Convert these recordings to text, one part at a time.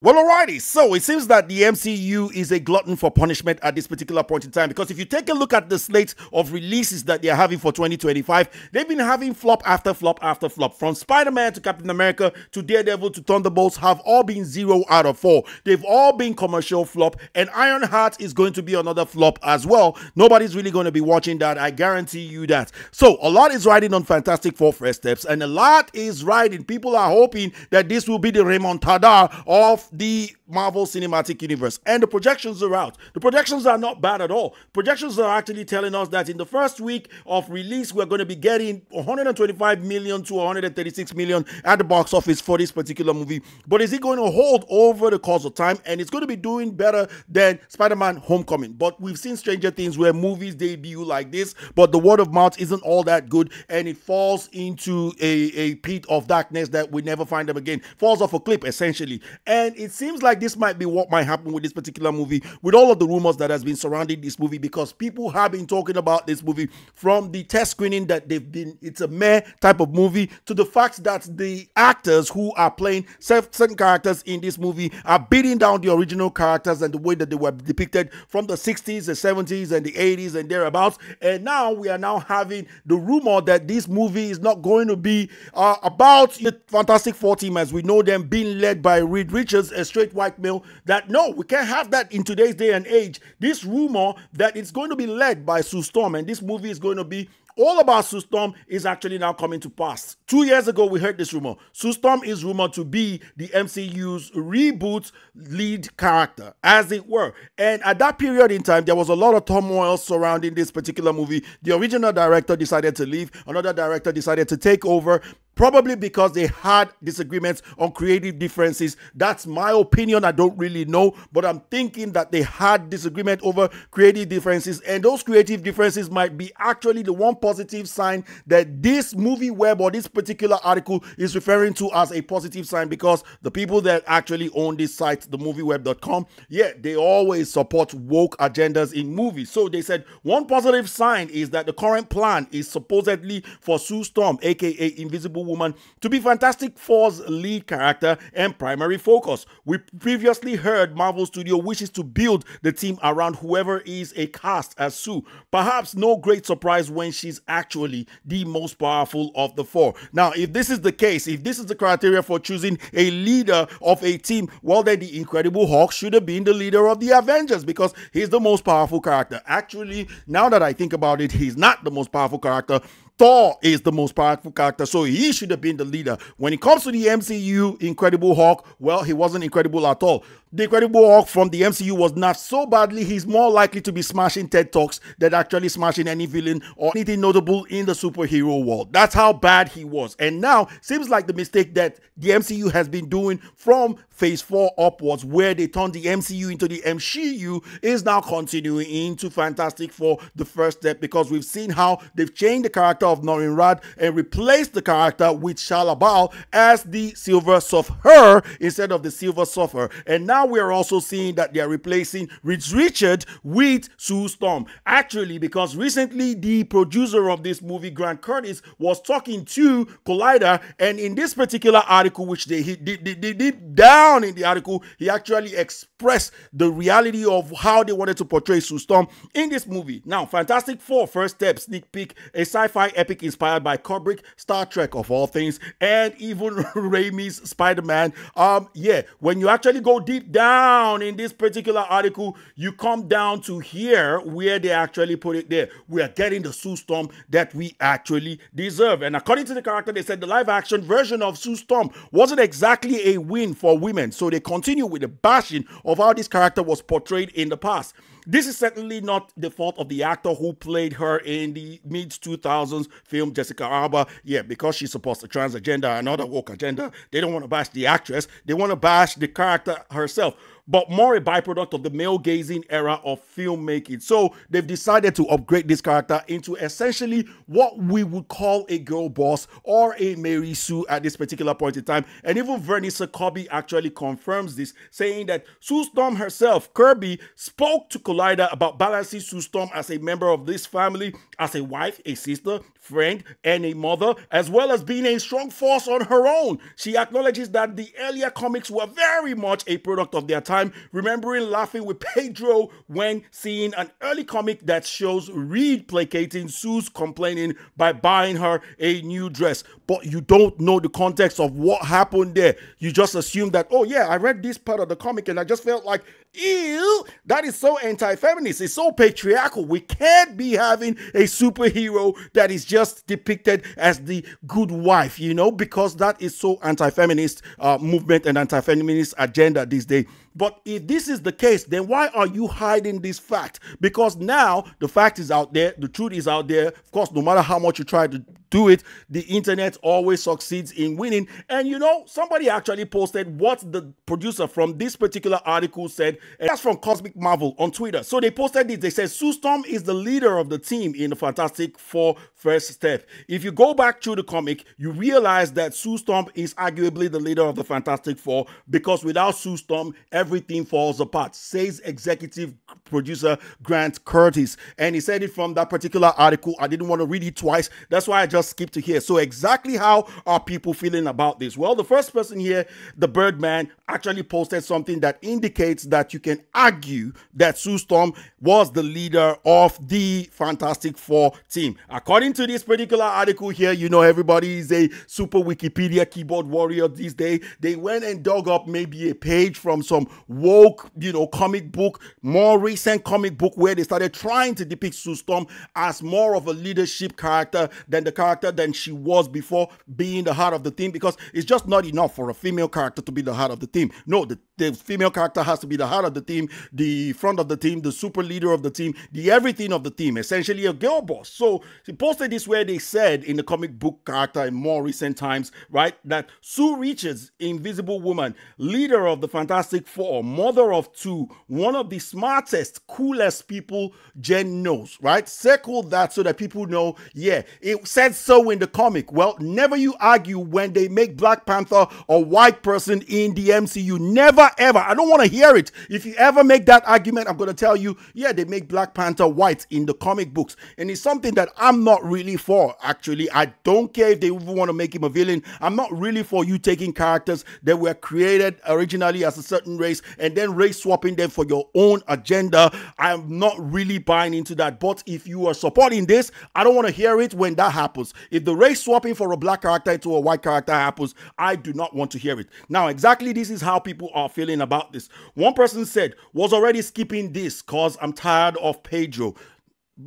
Well, alrighty. So it seems that the MCU is a glutton for punishment at this particular point in time, because if you take a look at the slate of releases that they're having for 2025, they've been having flop after flop after flop. From Spider-Man to Captain America to Daredevil to Thunderbolts have all been 0 out of 4. They've all been commercial flop, and Ironheart is going to be another flop as well. Nobody's really going to be watching that. I guarantee you that. So a lot is riding on Fantastic Four first steps, and a lot is riding. People are hoping that this will be the remontada of the Marvel Cinematic Universe, and the projections are out. The projections are not bad at all. Projections are actually telling us that in the first week of release, we're going to be getting 125 million to 136 million at the box office for this particular movie. But is it going to hold over the course of time? And it's going to be doing better than Spider-Man Homecoming. But we've seen Stranger Things where movies debut like this, but the word of mouth isn't all that good, and it falls into a pit of darkness that we never find them again. Falls off a cliff, essentially. And it seems like this might be what might happen with this particular movie, with all of the rumors that has been surrounding this movie, because people have been talking about this movie from the test screening that it's a meh type of movie, to the fact that the actors who are playing certain characters in this movie are beating down the original characters and the way that they were depicted from the 60s, the 70s, and the 80s and thereabouts. And now we are now having the rumor that this movie is not going to be about the Fantastic Four team as we know them, being led by Reed Richards, a straight white male. That no, we can't have that in today's day and age. This rumor that it's going to be led by Sue Storm, and this movie is going to be all about Sue Storm, is actually now coming to pass. 2 years ago, we heard this rumor. Sue Storm is rumored to be the MCU's reboot lead character, as it were. And at that period in time, there was a lot of turmoil surrounding this particular movie. The original director decided to leave. Another director decided to take over, probably because they had disagreements on creative differences. That's my opinion. I don't really know, but I'm thinking that they had disagreement over creative differences, and those creative differences might be actually the one positive sign that this movie web or this particular article is referring to as a positive sign, because the people that actually own this site, themovieweb.com, yeah, they always support woke agendas in movies. So they said one positive sign is that the current plan is supposedly for Sue Storm, aka Invisible Woman, to be Fantastic Four's lead character and primary focus. We previously heard Marvel Studio wishes to build the team around whoever is a cast as Sue. Perhaps no great surprise when she's actually the most powerful of the four. Now, if this is the case, if this is the criteria for choosing a leader of a team, well, then the Incredible Hulk should have been the leader of the Avengers, because he's the most powerful character. Actually, now that I think about it, he's not the most powerful character. Thor is the most powerful character, so he should have been the leader. When it comes to the MCU, Incredible Hulk, well, he wasn't incredible at all. The Incredible Hulk from the MCU was not so badly. He's more likely to be smashing TED Talks than actually smashing any villain or anything notable in the superhero world. That's how bad he was. And now, seems like the mistake that the MCU has been doing from Phase 4 upwards, where they turned the MCU into the MCU, is now continuing into Fantastic Four, the first step, because we've seen how they've changed the character of Norrin Radd and replaced the character with Shalabal as the Silver Surfer instead of the Silver Surfer. And now we are also seeing that they are replacing Reed Richards with Sue Storm. Actually, because recently the producer of this movie, Grant Curtis, was talking to Collider, and in this particular article, which they did down in the article, he actually expressed the reality of how they wanted to portray Sue Storm in this movie. Now, Fantastic Four first step sneak peek, a sci-fi epic inspired by Kubrick, Star Trek of all things, and even Raimi's Spider-Man. Yeah, when you actually go deep down in this particular article, you come down to here where they actually put it there. We are getting the Sue Storm that we actually deserve. And according to the character, they said the live action version of Sue Storm wasn't exactly a win for women, so they continue with the bashing of how this character was portrayed in the past. This is certainly not the fault of the actor who played her in the mid-2000s film Jessica Alba. Yeah, because she supports the trans agenda and other woke agenda, they don't want to bash the actress. They want to bash the character herself. but more a byproduct of the male-gazing era of filmmaking. So they've decided to upgrade this character into essentially what we would call a girl boss or a Mary Sue at this particular point in time. And even Vernice Kirby actually confirms this, saying that Suestorm herself, Kirby, spoke to Collider about balancing Suestorm as a member of this family, as a wife, a sister, friend, and a mother, as well as being a strong force on her own. She acknowledges that the earlier comics were very much a product of their time, remembering laughing with Pedro when seeing an early comic that shows Reed placating Sue's complaining by buying her a new dress. But you don't know the context of what happened there. You just assume that, oh yeah, I read this part of the comic and I just felt like, ew, that is so anti-feminist. It's so patriarchal. We can't be having a superhero that is just depicted as the good wife, you know, because that is so anti-feminist movement and anti-feminist agenda these days. But if this is the case, then why are you hiding this fact? Because now the fact is out there, the truth is out there. Of course, no matter how much you try to do it, the internet always succeeds in winning. And you know, somebody actually posted what the producer from this particular article said, and that's from Cosmic Marvel on Twitter. So they posted this. They said Suestorm is the leader of the team in the Fantastic Four first step. If you go back through the comic, you realize that Suestorm is arguably the leader of the Fantastic Four, because without Suestorm, everything falls apart, says executive producer Grant Curtis. And he said it from that particular article. I didn't want to read it twice. That's why I just skipped to here. So exactly how are people feeling about this? Well, the first person here, the Birdman, actually posted something that indicates that you can argue that Suestorm was the leader of the Fantastic Four team. According to this particular article here, you know, everybody is a super Wikipedia keyboard warrior these days. They went and dug up maybe a page from some woke, you know, comic book, more recent comic book, where they started trying to depict Suestorm as more of a leadership character than she was before being the heart of the team, because it's just not enough for a female character to be the heart of the team. No, the female character has to be the heart of the team, the front of the team, the super leader of the team, the everything of the team, essentially a girl boss. So he posted this where they said in the comic book character in more recent times, right, that Sue Richards, Invisible Woman, leader of the Fantastic Four, mother of two, one of the smartest, coolest people Jen knows, right? Circle that so that people know, yeah, it said so in the comic. Well, never you argue when they make Black Panther a white person in the MCU. Never, ever. I don't want to hear it. If you ever make that argument, I'm going to tell you, yeah, they make Black Panther white in the comic books. And it's something that I'm not really for, actually. I don't care if they even want to make him a villain. I'm not really for you taking characters that were created originally as a certain race and then race swapping them for your own agenda. I'm not really buying into that. But if you are supporting this, I don't want to hear it when that happens. If the race swapping for a black character into a white character happens, I do not want to hear it. Now, exactly this is how people are feeling about this. One person said, was already skipping this because I'm tired of Pedro.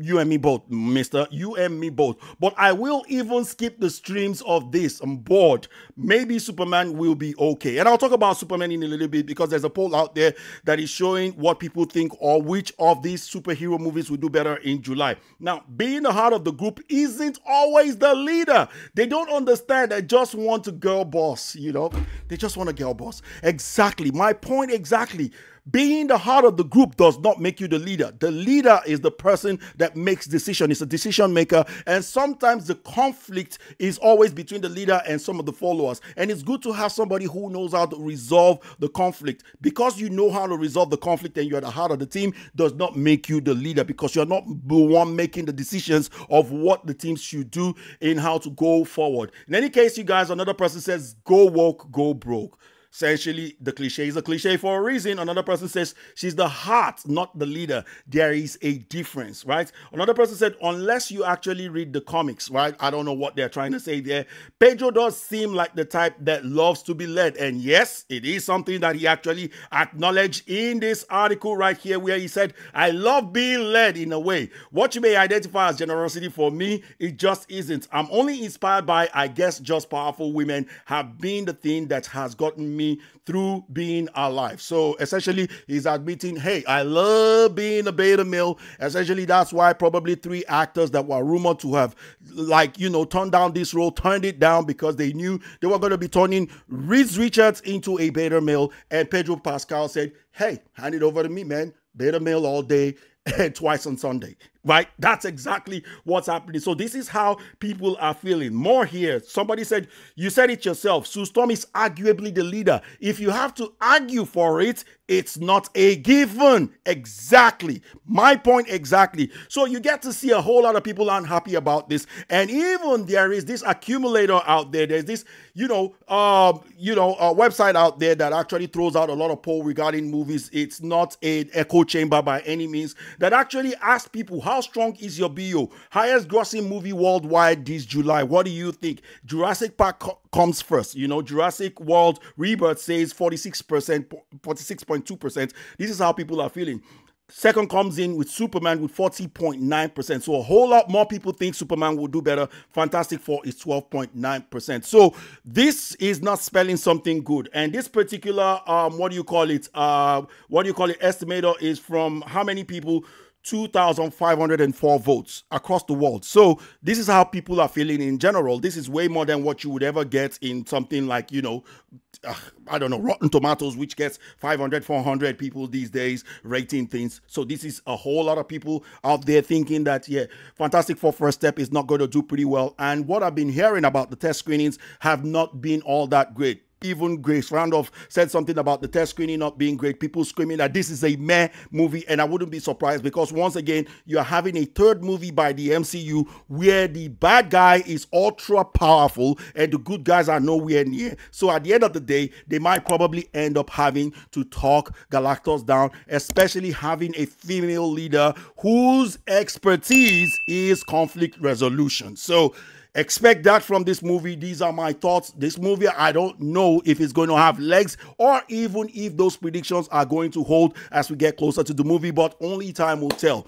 You and me both, mister. You and me both. But I will even skip the streams of this. I'm bored. Maybe Superman will be okay. And I'll talk about Superman in a little bit, because there's a poll out there that is showing what people think or which of these superhero movies will do better in July. Now, being the heart of the group isn't always the leader. They don't understand. They just want a girl boss, you know. They just want a girl boss. Exactly. My point exactly. Being the heart of the group does not make you the leader. The leader is the person that makes decisions. It's a decision maker. And sometimes the conflict is always between the leader and some of the followers. And it's good to have somebody who knows how to resolve the conflict. Because you know how to resolve the conflict and you're the heart of the team does not make you the leader, because you're not the one making the decisions of what the team should do in how to go forward. In any case, you guys, another person says, go woke, go broke. Essentially, the cliche is a cliche for a reason. Another person says she's the heart, not the leader. There is a difference, right? Another person said, unless you actually read the comics, right? I don't know what they're trying to say there. Pedro does seem like the type that loves to be led. And yes, it is something that he actually acknowledged in this article right here, where he said, I love being led in a way. What you may identify as generosity, for me, it just isn't. I'm only inspired by, I guess, just powerful women have been the thing that has gotten me money through being alive. So essentially, he's admitting, hey, I love being a beta male. Essentially, that's why probably 3 actors that were rumored to have, like, you know, turned down this role, turned it down because they knew they were going to be turning Reed Richards into a beta male. And Pedro Pascal said, hey, hand it over to me, man. Beta male all day and twice on Sunday. Right? That's exactly what's happening. So this is how people are feeling. More here. Somebody said, you said it yourself. Suestorm is arguably the leader. If you have to argue for it, it's not a given. Exactly. My point exactly. So you get to see a whole lot of people unhappy about this. And even there is this accumulator out there. There's this, a website out there that actually throws out a lot of poll regarding movies. It's not an echo chamber by any means. That actually asks people, how strong is your BO? Highest grossing movie worldwide this July. What do you think? Jurassic Park comes first. Jurassic World Rebirth says 46%, 46.2%. This is how people are feeling. Second comes in with Superman with 40.9%. So a whole lot more people think Superman will do better. Fantastic Four is 12.9%. So this is not spelling something good. And this particular, estimator is from how many people? 2,504 votes across the world. So this is how people are feeling in general. This is way more than what you would ever get in something like, I don't know, Rotten Tomatoes, which gets 500, 400 people these days rating things. So this is a whole lot of people out there thinking that, yeah, Fantastic Four First Step is not going to do pretty well. And what I've been hearing about the test screenings have not been all that great. Even Grace Randolph said something about the test screening not being great. People screaming that this is a meh movie, and I wouldn't be surprised because once again, you're having a third movie by the MCU where the bad guy is ultra powerful and the good guys are nowhere near. So at the end of the day, they might probably end up having to talk Galactus down, especially having a female leader whose expertise is conflict resolution. So expect that from this movie. These are my thoughts. This movie, I don't know if it's going to have legs or even if those predictions are going to hold as we get closer to the movie, but only time will tell.